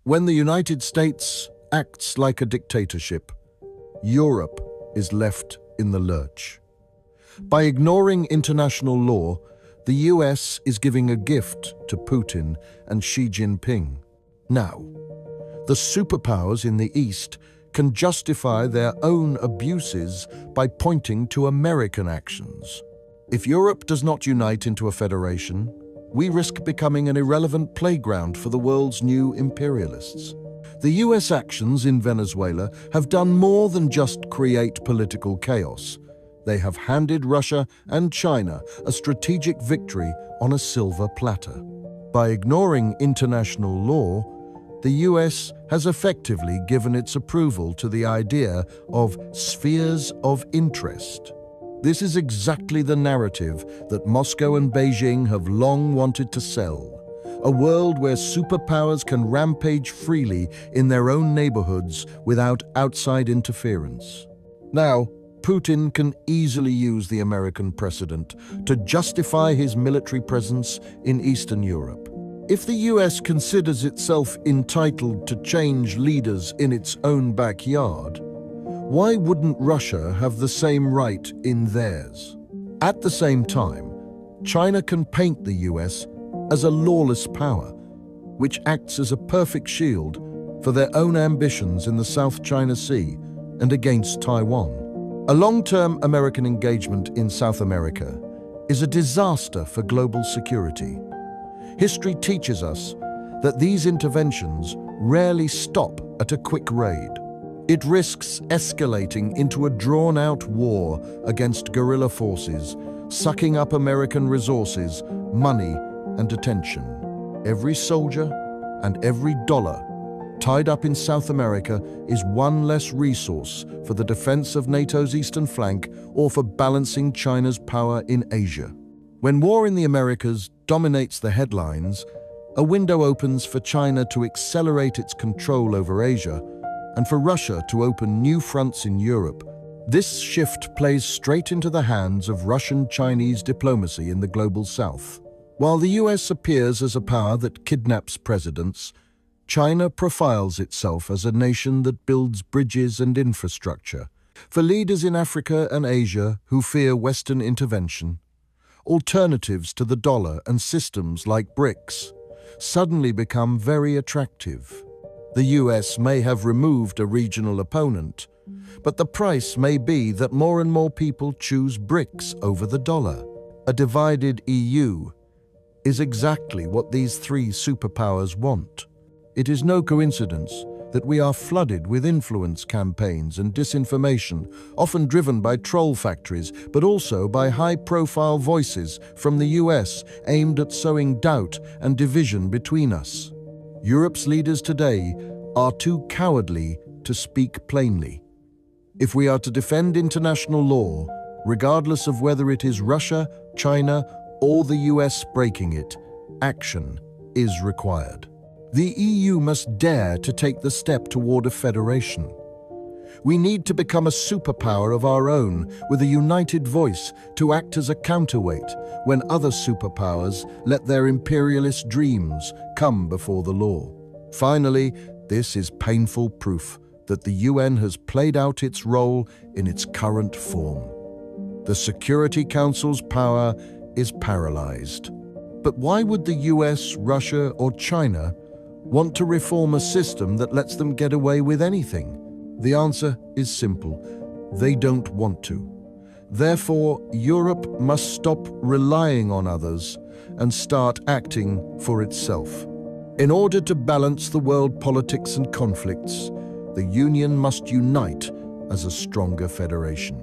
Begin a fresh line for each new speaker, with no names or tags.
When the United States acts like a dictatorship, Europe is left in the lurch. By ignoring international law, the US is giving a gift to Putin and Xi Jinping. Now, the superpowers in the East can justify their own abuses by pointing to American actions. If Europe does not unite into a federation, we risk becoming an irrelevant playground for the world's new imperialists. The US actions in Venezuela have done more than just create political chaos. They have handed Russia and China a strategic victory on a silver platter. By ignoring international law, the US has effectively given its approval to the idea of spheres of interest. This is exactly the narrative that Moscow and Beijing have long wanted to sell. A world where superpowers can rampage freely in their own neighborhoods without outside interference. Now, Putin can easily use the American precedent to justify his military presence in Eastern Europe. If the US considers itself entitled to change leaders in its own backyard, why wouldn't Russia have the same right in theirs? At the same time, China can paint the US as a lawless power, which acts as a perfect shield for their own ambitions in the South China Sea and against Taiwan. A long-term American engagement in South America is a disaster for global security. History teaches us that these interventions rarely stop at a quick raid. It risks escalating into a drawn-out war against guerrilla forces, sucking up American resources, money, and attention. Every soldier and every dollar tied up in South America is one less resource for the defense of NATO's eastern flank or for balancing China's power in Asia. When war in the Americas dominates the headlines, a window opens for China to accelerate its control over Asia and for Russia to open new fronts in Europe. This shift plays straight into the hands of Russian-Chinese diplomacy in the global South. While the US appears as a power that kidnaps presidents, China profiles itself as a nation that builds bridges and infrastructure. For leaders in Africa and Asia who fear Western intervention, alternatives to the dollar and systems like BRICS suddenly become very attractive. The US may have removed a regional opponent, but the price may be that more and more people choose BRICS over the dollar. A divided EU is exactly what these three superpowers want. It is no coincidence that we are flooded with influence campaigns and disinformation, often driven by troll factories, but also by high-profile voices from the US aimed at sowing doubt and division between us. Europe's leaders today are too cowardly to speak plainly. If we are to defend international law, regardless of whether it is Russia, China, or the US breaking it, action is required. The EU must dare to take the step toward a federation. We need to become a superpower of our own with a united voice to act as a counterweight when other superpowers let their imperialist dreams come before the law. Finally, this is painful proof that the UN has played out its role in its current form. The Security Council's power is paralyzed. But why would the US, Russia, or China want to reform a system that lets them get away with anything? The answer is simple. They don't want to. Therefore, Europe must stop relying on others and start acting for itself. In order to balance the world politics and conflicts, the Union must unite as a stronger federation.